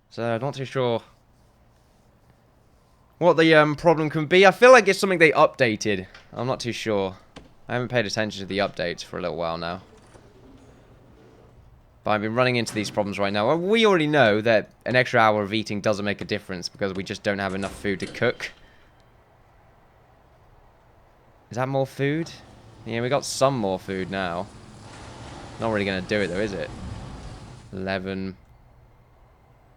So I'm not too sure what the problem can be. I feel like it's something they updated. I'm not too sure. I haven't paid attention to the updates for a little while now. But I've been running into these problems right now. Well, we already know that an extra hour of eating doesn't make a difference because we just don't have enough food to cook. Is that more food? Yeah, we got some more food now. Not really going to do it though, is it? 11.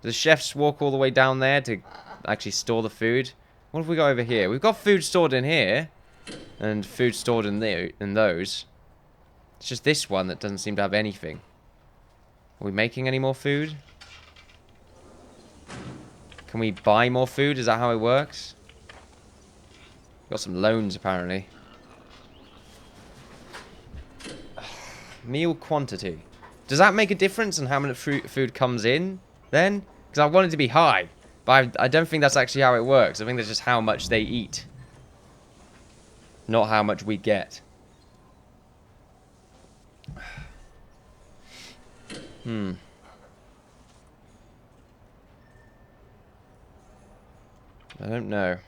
Does chefs walk all the way down there to actually store the food? What have we got over here? We've got food stored in here. And food stored in those. It's just this one that doesn't seem to have anything. Are we making any more food? Can we buy more food? Is that how it works? Got some loans, apparently. Meal quantity. Does that make a difference in how much food comes in, then? Because I want it to be high. But I don't think that's actually how it works. I think that's just how much they eat. Not how much we get. I don't know.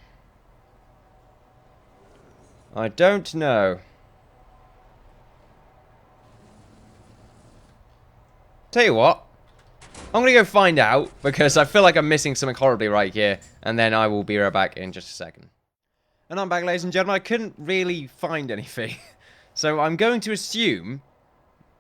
I don't know. Tell you what. I'm going to go find out, because I feel like I'm missing something horribly right here. And then I will be right back in just a second. And I'm back, ladies and gentlemen. I couldn't really find anything. So I'm going to assume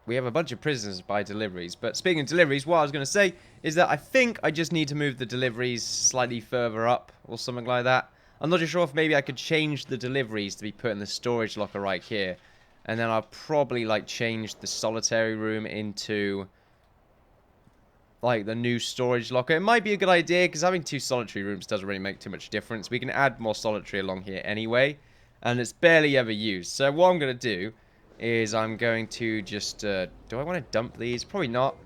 we have a bunch of prisoners by deliveries. But speaking of deliveries, what I was going to say is that I think I just need to move the deliveries slightly further up or something like that. I'm not too sure if maybe I could change the deliveries to be put in the storage locker right here. And then I'll probably, like, change the solitary room into, like, the new storage locker. It might be a good idea, because having 2 solitary rooms doesn't really make too much difference. We can add more solitary along here anyway. And it's barely ever used. So what I'm going to do is I'm going to just, do I want to dump these? Probably not.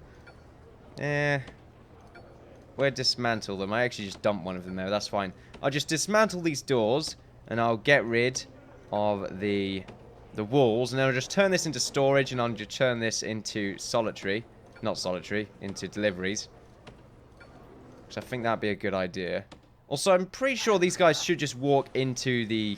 We'll dismantle them. I actually just dumped one of them there. That's fine. I'll just dismantle these doors, and I'll get rid of the walls, and then I'll just turn this into storage, and I'll just turn this into solitary. Not solitary, into deliveries. Because I think that'd be a good idea. Also, I'm pretty sure these guys should just walk into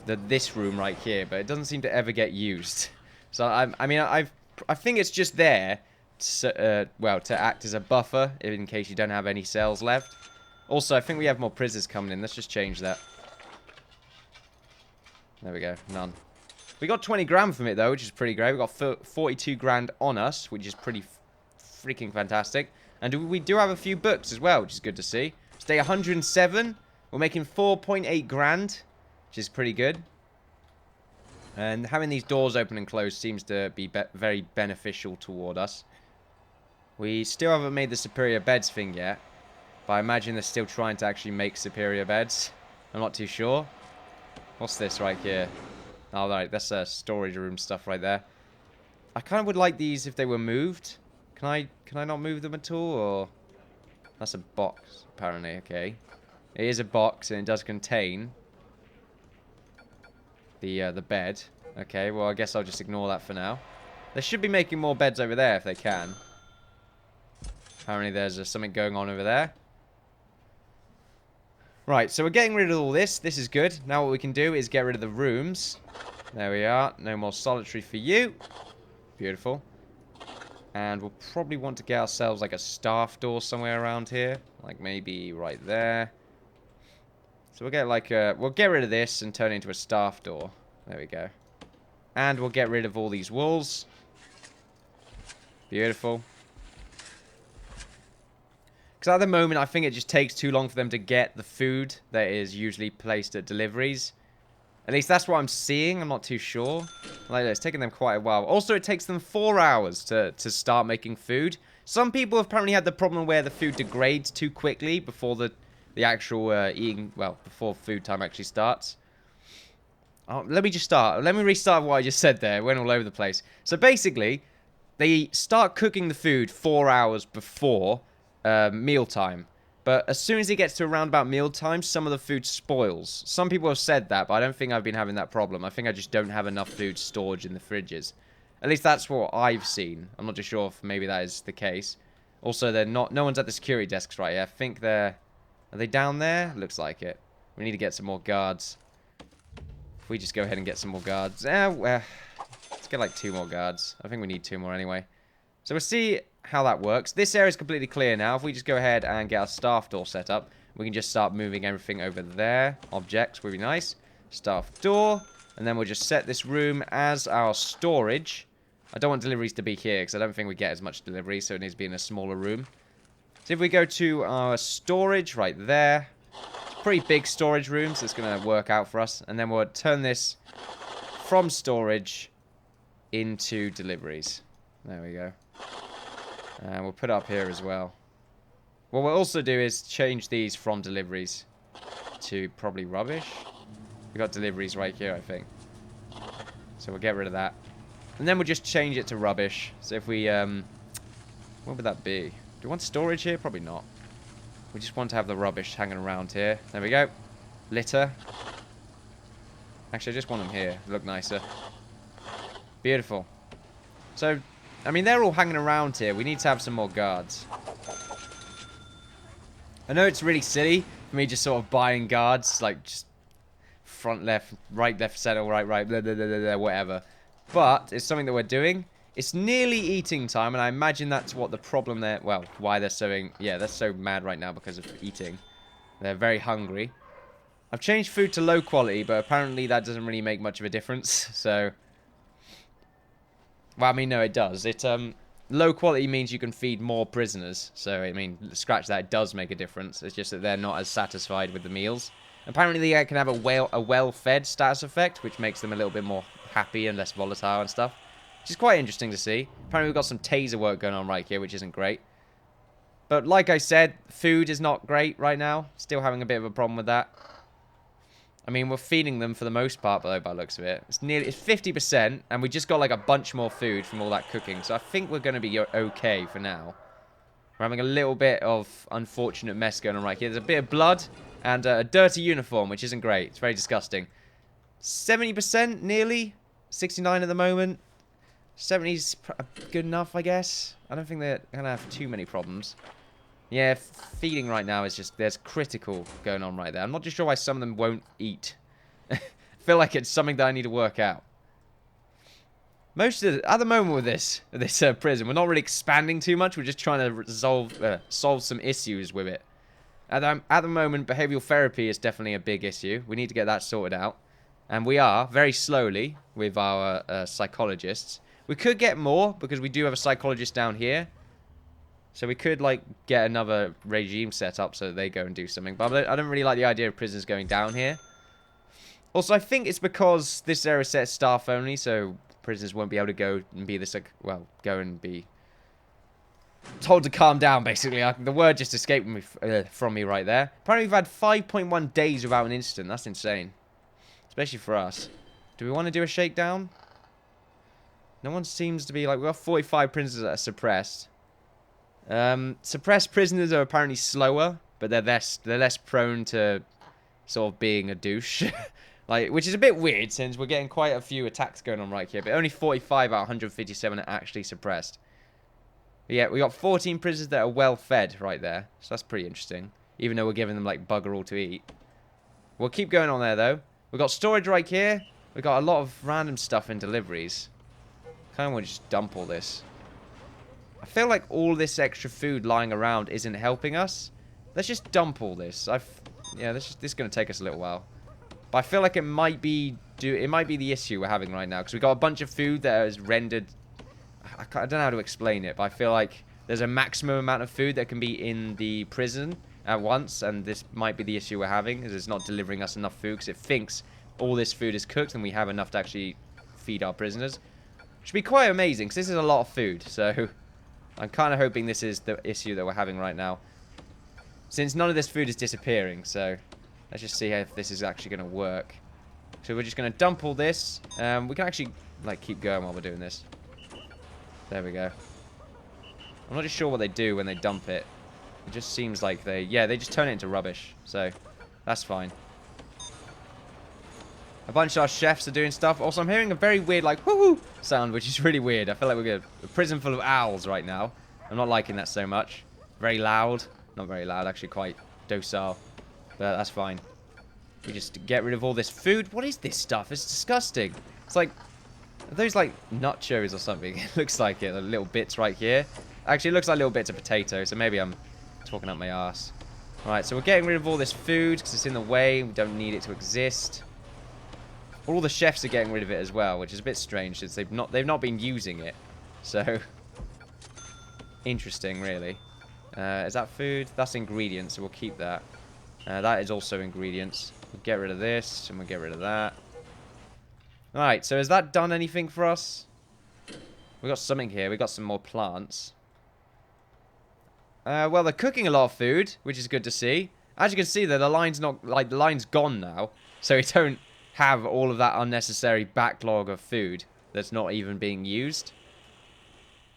this room right here, but it doesn't seem to ever get used. So I think it's just there to, well, to act as a buffer in case you don't have any cells left. Also, I think we have more prisoners coming in. Let's just change that. There we go. None. We got 20 grand from it though, which is pretty great. We got 42 grand on us, which is pretty freaking fantastic. And we do have a few books as well, which is good to see. Stay 107. We're making 4.8 grand. Which is pretty good. And having these doors open and closed seems to be very beneficial toward us. We still haven't made the superior beds thing yet. But I imagine they're still trying to actually make superior beds. I'm not too sure. What's this right here? Oh, right, that's storage room stuff right there. I kind of would like these if they were moved. Can I not move them at all? Or that's a box, apparently. Okay. It is a box, and it does contain the bed. Okay, well, I guess I'll just ignore that for now. They should be making more beds over there if they can. Apparently there's something going on over there. Right, so we're getting rid of all this. This is good. Now what we can do is get rid of the rooms. There we are. No more solitary for you. Beautiful. And we'll probably want to get ourselves like a staff door somewhere around here. Like maybe right there. So we'll get like we'll get rid of this and turn it into a staff door. There we go. And we'll get rid of all these walls. Beautiful. Because at the moment, I think it just takes too long for them to get the food that is usually placed at deliveries. At least that's what I'm seeing. I'm not too sure. Like, it's taking them quite a while. Also, it takes them 4 hours to start making food. Some people have apparently had the problem where the food degrades too quickly before the actual eating, well, before food time actually starts. Let me just start. Let me restart what I just said there. It went all over the place. So basically, they start cooking the food 4 hours before mealtime. But as soon as it gets to around about mealtime, some of the food spoils. Some people have said that, but I don't think I've been having that problem. I think I just don't have enough food stored in the fridges. At least that's what I've seen. I'm not too sure if maybe that is the case. Also, no one's at the security desks right here. I think they're... Are they down there? Looks like it. We need to get some more guards. If we just go ahead and get some more guards. Let's get like 2 more guards. I think we need 2 more anyway. So we'll see how that works. This area is completely clear now. If we just go ahead and get our staff door set up, we can just start moving everything over there. Objects would be nice. Staff door. And then we'll just set this room as our storage. I don't want deliveries to be here because I don't think we get as much delivery, so it needs to be in a smaller room. So if we go to our storage right there, it's a pretty big storage room, so it's going to work out for us. And then we'll turn this from storage into deliveries. There we go. And we'll put it up here as well. What we'll also do is change these from deliveries to probably rubbish. We've got deliveries right here, I think. So we'll get rid of that. And then we'll just change it to rubbish. So if we, what would that be? Do we want storage here? Probably not. We just want to have the rubbish hanging around here. There we go. Litter. Actually, I just want them here. They look nicer. Beautiful. So, I mean, they're all hanging around here. We need to have some more guards. I know it's really silly for me just sort of buying guards, like just front left, right left, center, right, blah, blah, blah, blah, blah, whatever. But it's something that we're doing. It's nearly eating time, and I imagine that's what the problem there... Well, why they're they're so mad right now because of eating. They're very hungry. I've changed food to low quality, but apparently that doesn't really make much of a difference, so... Well, I mean, no, it does. Low quality means you can feed more prisoners, so, I mean, scratch that, it does make a difference. It's just that they're not as satisfied with the meals. Apparently they can have a well-fed status effect, which makes them a little bit more happy and less volatile and stuff. Which is quite interesting to see. Apparently we've got some taser work going on right here, which isn't great. But like I said, food is not great right now. Still having a bit of a problem with that. I mean, we're feeding them for the most part, though, by the looks of it. It's 50%, and we just got like a bunch more food from all that cooking. So I think we're going to be okay for now. We're having a little bit of unfortunate mess going on right here. There's a bit of blood and a dirty uniform, which isn't great. It's very disgusting. 70% nearly. 69 at the moment. 70's good enough, I guess. I don't think they're going to have too many problems. Yeah, feeding right now is just... There's critical going on right there. I'm not too sure why some of them won't eat. I feel like it's something that I need to work out. At the moment with this prison, we're not really expanding too much. We're just trying to solve some issues with it. At the moment, behavioral therapy is definitely a big issue. We need to get that sorted out. And we are, very slowly, with our psychologists. We could get more, because we do have a psychologist down here. So we could, like, get another regime set up so that they go and do something. But I don't really like the idea of prisoners going down here. Also, I think it's because this area is set staff only, so prisoners won't be able to go and be this, well, go and be told to calm down, basically. The word just escaped me, from me right there. Apparently we've had 5.1 days without an incident. That's insane. Especially for us. Do we want to do a shakedown? No one seems to be, like, we've got 45 prisoners that are suppressed. Suppressed prisoners are apparently slower, but they're less prone to sort of being a douche. Like, which is a bit weird since we're getting quite a few attacks going on right here, but only 45 out of 157 are actually suppressed. But yeah, we got 14 prisoners that are well fed right there, so that's pretty interesting. Even though we're giving them like bugger all to eat. We'll keep going on there though. We've got storage right here. We've got a lot of random stuff in deliveries. Kind of want to just dump all this. I feel like all this extra food lying around isn't helping us. Let's just dump all this. Yeah, this is going to take us a little while. But I feel like it might be the issue we're having right now. Because we've got a bunch of food that is rendered... I don't know how to explain it. But I feel like there's a maximum amount of food that can be in the prison at once. And this might be the issue we're having. Is it's not delivering us enough food. Because it thinks all this food is cooked. And we have enough to actually feed our prisoners. Which would be quite amazing. Because this is a lot of food. So I'm kind of hoping this is the issue that we're having right now. Since none of this food is disappearing. So... let's just see if this is actually going to work. So we're just going to dump all this. We can actually, like, keep going while we're doing this. There we go. I'm not just sure what they do when they dump it. It just seems like they just turn it into rubbish. So, that's fine. A bunch of our chefs are doing stuff. Also, I'm hearing a very weird, like, whoo-hoo sound, which is really weird. I feel like we're a prison full of owls right now. I'm not liking that so much. Very loud. Not very loud, actually quite docile. But that's fine. We just get rid of all this food. What is this stuff? It's disgusting. It's like, are those like nachos or something? It looks like it. The little bits right here. Actually, it looks like little bits of potato, so maybe I'm talking up my ass. Alright, so we're getting rid of all this food because it's in the way. We don't need it to exist. All the chefs are getting rid of it as well, which is a bit strange since they've not been using it. So, interesting, really. Is that food? That's ingredients, so we'll keep that. That is also ingredients. We'll get rid of this, and we'll get rid of that. Alright, so has that done anything for us? We got something here. We got some more plants. Well, they're cooking a lot of food, which is good to see. As you can see, though, the line's not like the line's gone now, so we don't have all of that unnecessary backlog of food that's not even being used.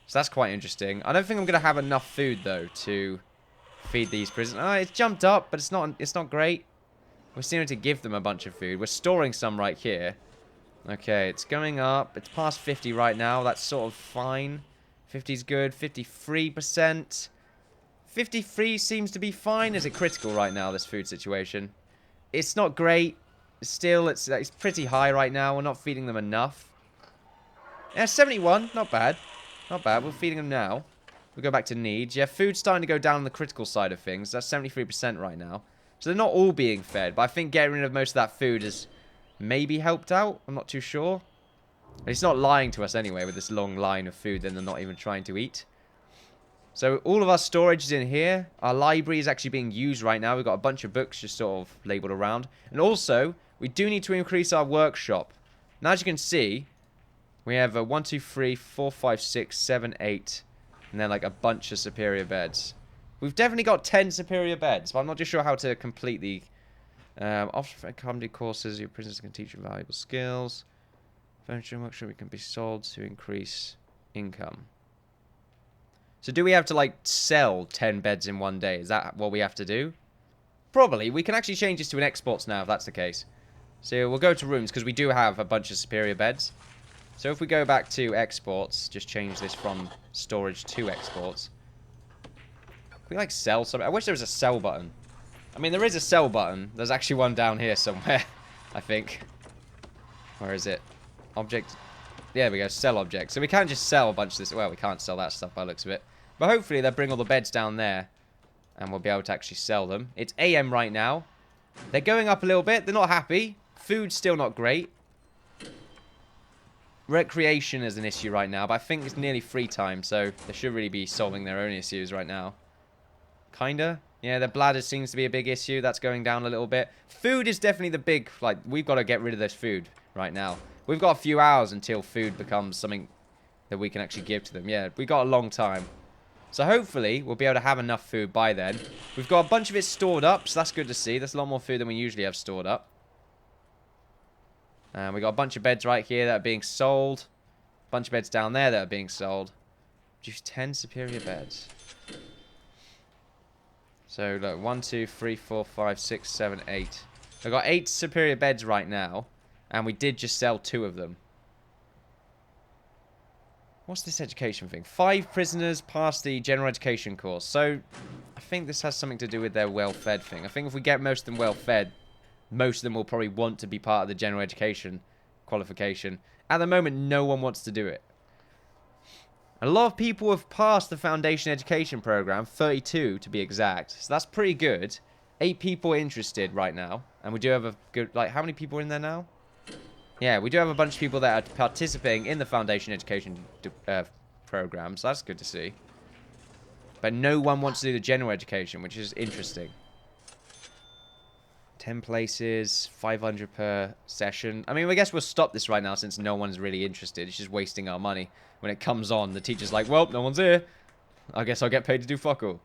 So that's quite interesting. I don't think I'm gonna have enough food though to feed these prisoners. Oh, it's jumped up, but it's not great. We're seeming to give them a bunch of food. We're storing some right here. Okay, it's going up. It's past 50 right now. That's sort of fine. 50's good. 53%. 53 seems to be fine. Is it critical right now, this food situation? It's not great. Still, it's pretty high right now. We're not feeding them enough. Yeah, 71. Not bad. Not bad. We're feeding them now. We'll go back to needs. Yeah, food's starting to go down on the critical side of things. That's 73% right now. So they're not all being fed. But I think getting rid of most of that food has maybe helped out. I'm not too sure. It's not lying to us anyway with this long line of food that they're not even trying to eat. So all of our storage is in here. Our library is actually being used right now. We've got a bunch of books just sort of labelled around. And also, we do need to increase our workshop. Now, as you can see, we have a 1, 2, 3, 4, 5, 6, 7, 8, and then like a bunch of superior beds. We've definitely got 10 superior beds, but I'm not too sure how to complete the offer comedy courses. Your prisoners can teach you valuable skills. Furniture and workshop can be sold to increase income. So do we have to, like, sell 10 beds in one day? Is that what we have to do? Probably. We can actually change this to an exports now, if that's the case. So we'll go to rooms, because we do have a bunch of superior beds. So if we go back to exports, just change this from storage to exports. Can we, like, sell something? I wish there was a sell button. I mean, there is a sell button. There's actually one down here somewhere, I think. Where is it? Object. There we go, sell object. So we can't just sell a bunch of this. Well, we can't sell that stuff by the looks of it. But hopefully they'll bring all the beds down there. And we'll be able to actually sell them. It's AM right now. They're going up a little bit. They're not happy. Food's still not great. Recreation is an issue right now. But I think it's nearly free time. So they should really be solving their own issues right now. Kinda. Yeah, the bladder seems to be a big issue. That's going down a little bit. Food is definitely the big... Like, we've got to get rid of this food right now. We've got a few hours until food becomes something that we can actually give to them. Yeah, we've got a long time. So hopefully, we'll be able to have enough food by then. We've got a bunch of it stored up, so that's good to see. That's a lot more food than we usually have stored up. And we've got a bunch of beds right here that are being sold. A bunch of beds down there that are being sold. Just 10 superior beds. So, look, 1, 2, 3, 4, 5, 6, 7, 8. We've got 8 superior beds right now. And we did just sell 2 of them. What's this education thing? 5 prisoners passed the general education course. So, I think this has something to do with their well-fed thing. I think if we get most of them well-fed, most of them will probably want to be part of the general education qualification. At the moment, no one wants to do it. A lot of people have passed the foundation education program, 32 to be exact. So that's pretty good. 8 people interested right now. And we do have a good... Like, how many people are in there now? Yeah, we do have a bunch of people that are participating in the foundation education program, so that's good to see. But no one wants to do the general education, which is interesting. 10 places, 500 per session. I mean, I guess we'll stop this right now since no one's really interested. It's just wasting our money. When it comes on, the teacher's like, well, no one's here. I guess I'll get paid to do fuck all.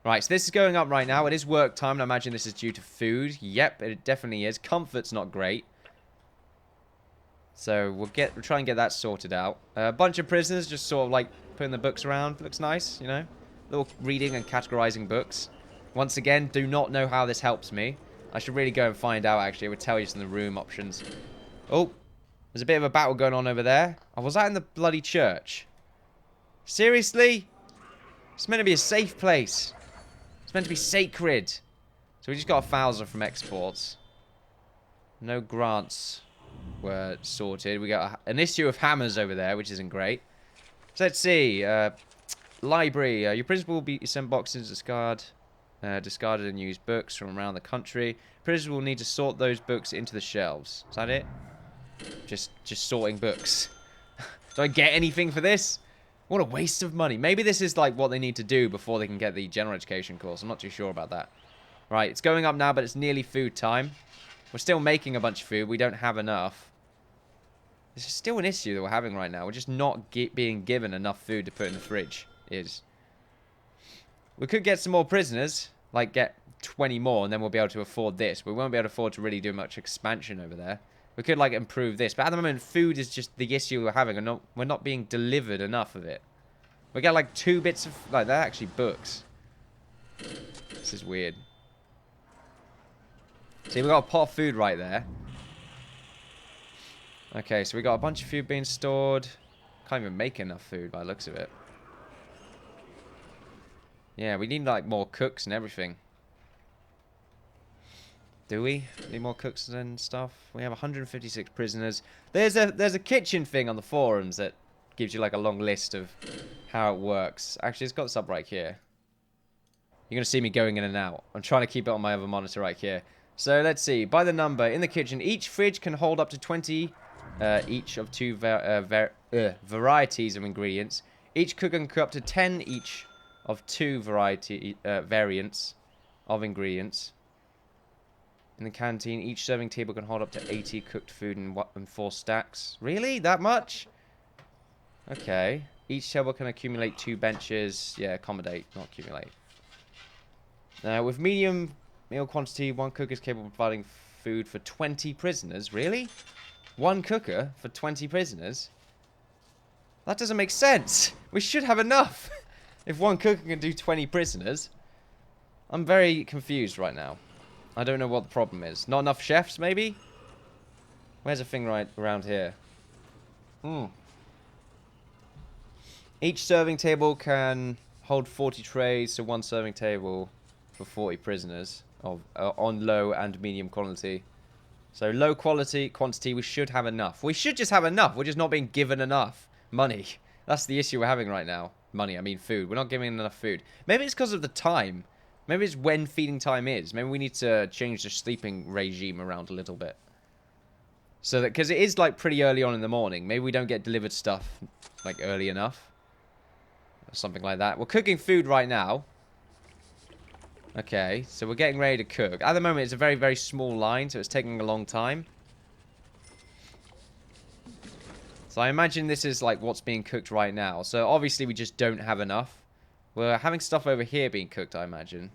Right, so this is going up right now. It is work time, and I imagine this is due to food. Yep, it definitely is. Comfort's not great. So we'll try and get that sorted out. A bunch of prisoners just sort of like putting the books around. Looks nice, you know. Little reading and categorizing books. Once again, do not know how this helps me. I should really go and find out, actually. It would tell you some of the room options. Oh, there's a bit of a battle going on over there. Oh, was that in the bloody church? Seriously? It's meant to be a safe place. It's meant to be sacred. So we just got 1,000 from exports. No grants were sorted. We got an issue of hammers over there, which isn't great. So let's see. Library. Your principal will be sent boxes discarded and used books from around the country. Prisoners will need to sort those books into the shelves. Is that it? Just sorting books. Do I get anything for this? What a waste of money. Maybe this is like what they need to do before they can get the general education course. I'm not too sure about that. Right, it's going up now, but it's nearly food time. We're still making a bunch of food. We don't have enough. This is still an issue that we're having right now. We're just not being given enough food to put in the fridge. We could get some more prisoners. Like, get 20 more, and then we'll be able to afford this. We won't be able to afford to really do much expansion over there. We could, like, improve this. But at the moment, food is just the issue we're having. And we're not being delivered enough of it. We get, like, 2 bits of... Like, they're actually books. This is weird. See, we got a pot of food right there. Okay, so we got a bunch of food being stored. Can't even make enough food by the looks of it. Yeah, we need, like, more cooks and everything. Do we? Need more cooks and stuff? We have 156 prisoners. There's a kitchen thing on the forums that gives you, like, a long list of how it works. Actually, it's got this up right here. You're going to see me going in and out. I'm trying to keep it on my other monitor right here. So, let's see. By the number, in the kitchen, each fridge can hold up to 20 each of 2 varieties of ingredients. Each cook can cook up to 10 each of 2 variants of ingredients. In the canteen, each serving table can hold up to 80 cooked food in 4 stacks. Really? That much? Okay. Each table can accumulate 2 benches. Yeah, accommodate, not accumulate. With medium meal quantity, 1 cook is capable of providing food for 20 prisoners. Really? 1 cooker for 20 prisoners? That doesn't make sense. We should have enough. If 1 cooker can do 20 prisoners. I'm very confused right now. I don't know what the problem is. Not enough chefs, maybe? Where's a thing right around here? Each serving table can hold 40 trays, so 1 serving table for 40 prisoners on low and medium quality. So low quantity, we should have enough. We should just have enough. We're just not being given enough money. That's the issue we're having right now. Money, I mean food. We're not giving enough food. Maybe it's because of the time. Maybe it's when feeding time is. Maybe we need to change the sleeping regime around a little bit. So that, because it is like pretty early on in the morning. Maybe we don't get delivered stuff like early enough. Or something like that. We're cooking food right now. Okay, so we're getting ready to cook. At the moment, it's a very, very small line, so it's taking a long time. So I imagine this is like what's being cooked right now. So obviously we just don't have enough. We're having stuff over here being cooked, I imagine.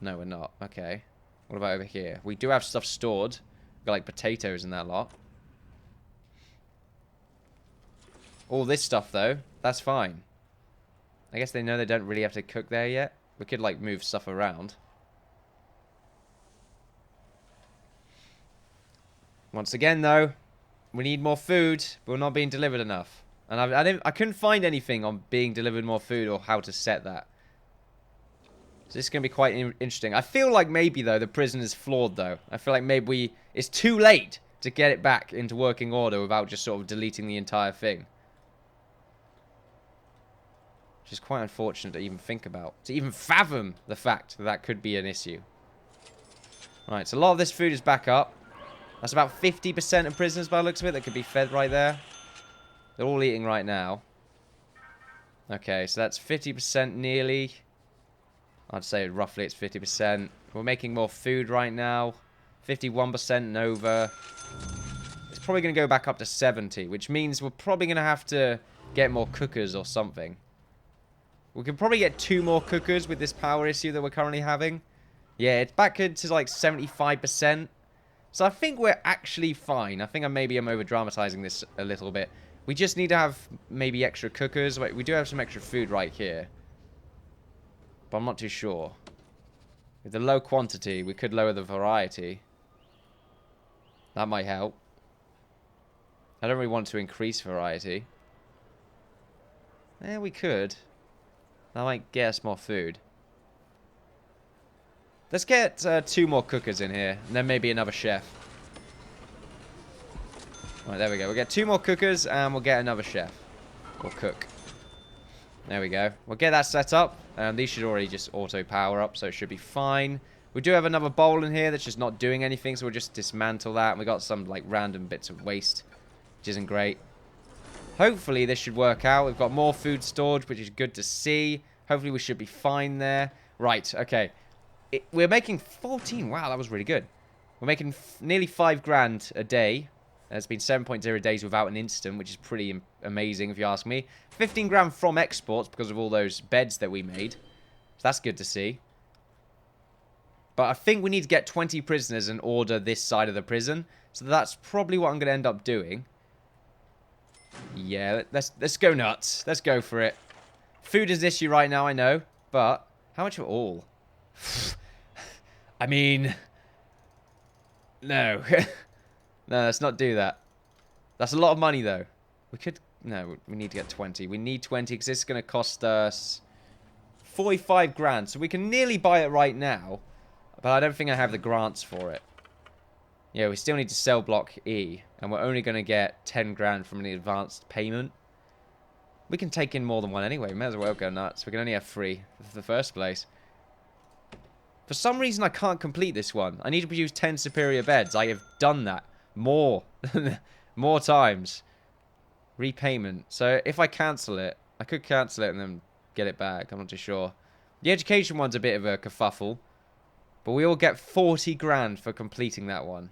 No, we're not. Okay. What about over here? We do have stuff stored. We've got like potatoes and that lot. All this stuff, though, that's fine. I guess they know they don't really have to cook there yet. We could, like, move stuff around. Once again, though, we need more food, but we're not being delivered enough. And I couldn't find anything on being delivered more food or how to set that. So this is going to be quite interesting. I feel like maybe, though, the prison is flawed, though. I feel like maybe it's too late to get it back into working order without just sort of deleting the entire thing. Which is quite unfortunate to even think about. To even fathom the fact that that could be an issue. Right, so a lot of this food is back up. That's about 50% of prisoners by the looks of it that could be fed right there. They're all eating right now. Okay, so that's 50% nearly. I'd say roughly it's 50%. We're making more food right now. 51% and over. It's probably going to go back up to 70, which means we're probably going to have to get more cookers or something. We can probably get 2 more cookers with this power issue that we're currently having. Yeah, it's back to like 75%. So I think we're actually fine. I think maybe I'm over-dramatizing this a little bit. We just need to have maybe extra cookers. Wait, we do have some extra food right here. But I'm not too sure. With the low quantity, we could lower the variety. That might help. I don't really want to increase variety. Yeah, we could. That might get us more food. Let's get 2 more cookers in here, and then maybe another chef. Alright, there we go. We'll get 2 more cookers, and we'll get another chef. Or cook. There we go. We'll get that set up. These should already just auto-power up, so it should be fine. We do have another bowl in here that's just not doing anything, so we'll just dismantle that. And we got some, like, random bits of waste, which isn't great. Hopefully, this should work out. We've got more food stored, which is good to see. Hopefully, we should be fine there. Right, okay. We're making 14. Wow, that was really good. We're making nearly 5 grand a day. It's been 7.0 days without an instant, which is pretty amazing if you ask me. 15 grand from exports because of all those beds that we made. So that's good to see. But I think we need to get 20 prisoners and order this side of the prison. So that's probably what I'm going to end up doing. Yeah, let's go nuts. Let's go for it. Food is an issue right now, I know. But how much for all? I mean... No. No, let's not do that. That's a lot of money, though. We could... No, we need to get 20. We need 20 because this is going to cost us 45 grand. So we can nearly buy it right now. But I don't think I have the grants for it. Yeah, we still need to sell block E. And we're only going to get 10 grand from an advanced payment. We can take in more than one anyway. We may as well go nuts. We can only have 3 for the first place. For some reason, I can't complete this one. I need to produce 10 superior beds. I have done that. More. More times. Repayment. So if I cancel it, I could cancel it and then get it back. I'm not too sure. The education one's a bit of a kerfuffle. But we all get 40 grand for completing that one.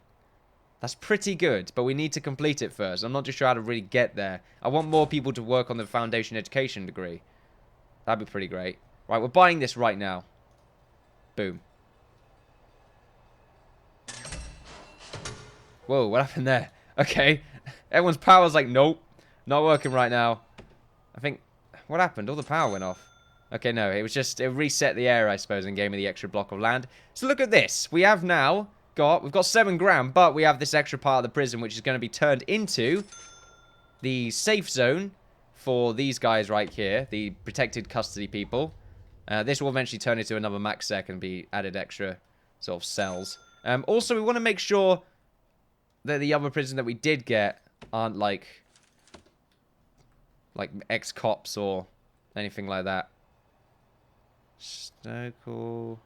That's pretty good, but we need to complete it first. I'm not too sure how to really get there. I want more people to work on the foundation education degree. That'd be pretty great. Right, we're buying this right now. Boom. Whoa, what happened there? Okay. Everyone's power's like, nope. Not working right now. I think... What happened? All the power went off. Okay, no. It was just... It reset the air, I suppose, and gave me the extra block of land. So look at this. We have now got... We've got 7 grand, but we have this extra part of the prison, which is going to be turned into the safe zone for these guys right here. The protected custody people. This will eventually turn into another max sec and be added extra sort of cells. Also, we want to make sure... that the other prison that we did get aren't like ex-cops or anything like that. Stokel.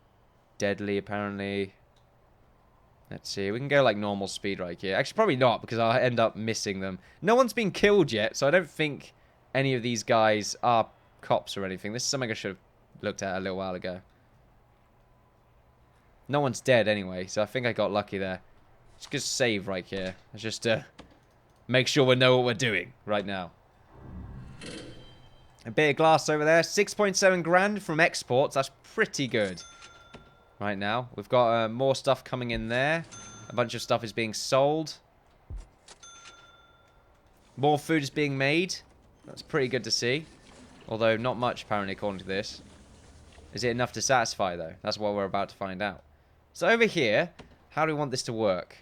Deadly, apparently. Let's see. We can go like normal speed right here. Actually, probably not because I'll end up missing them. No one's been killed yet, so I don't think any of these guys are cops or anything. This is something I should have looked at a little while ago. No one's dead anyway, so I think I got lucky there. Just save right here. Let's just make sure we know what we're doing right now. A bit of glass over there. 6.7 grand from exports. That's pretty good. Right now. We've got more stuff coming in there. A bunch of stuff is being sold. More food is being made. That's pretty good to see. Although not much apparently according to this. Is it enough to satisfy though? That's what we're about to find out. So over here, how do we want this to work?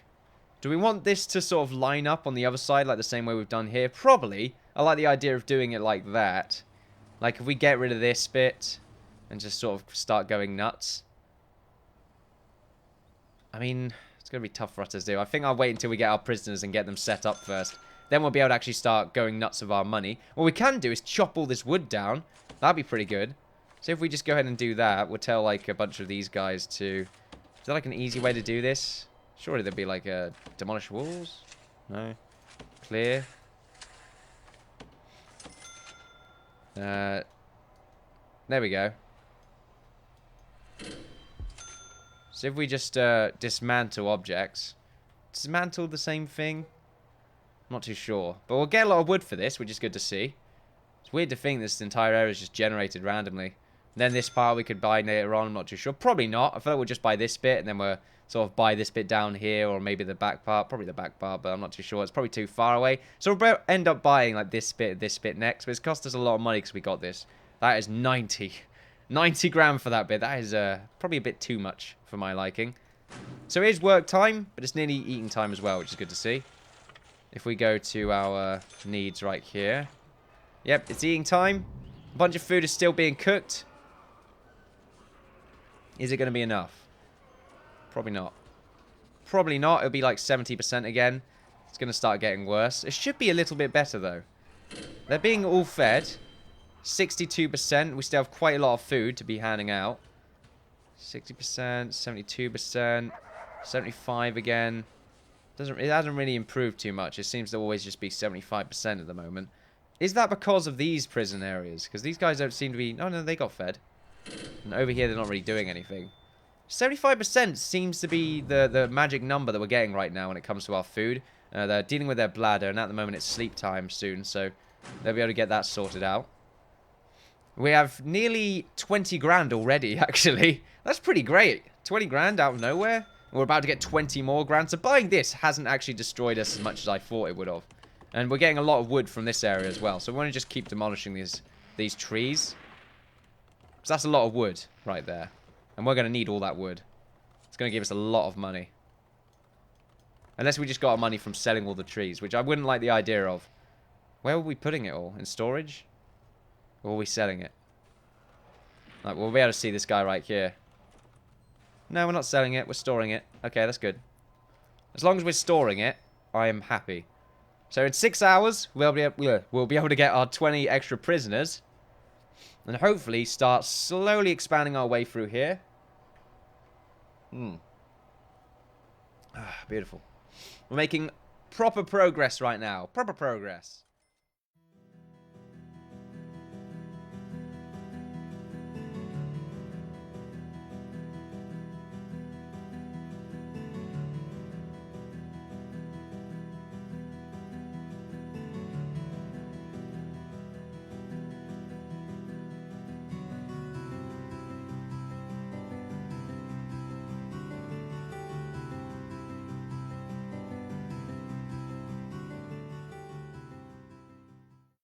Do we want this to sort of line up on the other side like the same way we've done here? Probably. I like the idea of doing it like that. Like if we get rid of this bit and just sort of start going nuts. I mean, it's going to be tough for us to do. I think I'll wait until we get our prisoners and get them set up first. Then we'll be able to actually start going nuts with our money. What we can do is chop all this wood down. That'd be pretty good. So if we just go ahead and do that, we'll tell like a bunch of these guys to... Is there like an easy way to do this? Surely there'd be like a demolish walls? No. Clear. There we go. So if we just dismantle objects. Dismantle the same thing? I'm not too sure. But we'll get a lot of wood for this, which is good to see. It's weird to think this entire area is just generated randomly. And then this part we could buy later on, I'm not too sure. Probably not. I feel like we'll just buy this bit and then we'll sort of buy this bit down here or maybe the back part. Probably the back part, but I'm not too sure. It's probably too far away. So we'll end up buying like this bit next. But it's cost us a lot of money because we got this. That is 90 grand for that bit. That is probably a bit too much for my liking. So it is work time, but it's nearly eating time as well, which is good to see. If we go to our needs right here. Yep, it's eating time. A bunch of food is still being cooked. Is it going to be enough? Probably not. Probably not. It'll be like 70% again. It's going to start getting worse. It should be a little bit better, though. They're being all fed. 62%. We still have quite a lot of food to be handing out. 60%, 72%, 75 again. It hasn't really improved too much. It seems to always just be 75% at the moment. Is that because of these prison areas? Because these guys don't seem to be... Oh, no, they got fed. And over here, they're not really doing anything. 75% seems to be the magic number that we're getting right now when it comes to our food. They're dealing with their bladder, and at the moment it's sleep time soon, so they'll be able to get that sorted out. We have nearly 20 grand already, actually. That's pretty great. 20 grand out of nowhere. We're about to get 20 more grand. So buying this hasn't actually destroyed us as much as I thought it would have. And we're getting a lot of wood from this area as well. So we want to just keep demolishing these trees. Because that's a lot of wood right there. And we're going to need all that wood. It's going to give us a lot of money. Unless we just got our money from selling all the trees, which I wouldn't like the idea of. Where are we putting it all? In storage? Or are we selling it? Like, we'll be able to see this guy right here. No, we're not selling it. We're storing it. Okay, that's good. As long as we're storing it, I am happy. So in 6 hours, we'll be able to get our 20 extra prisoners. And hopefully start slowly expanding our way through here. Beautiful. We're making proper progress right now. Proper progress.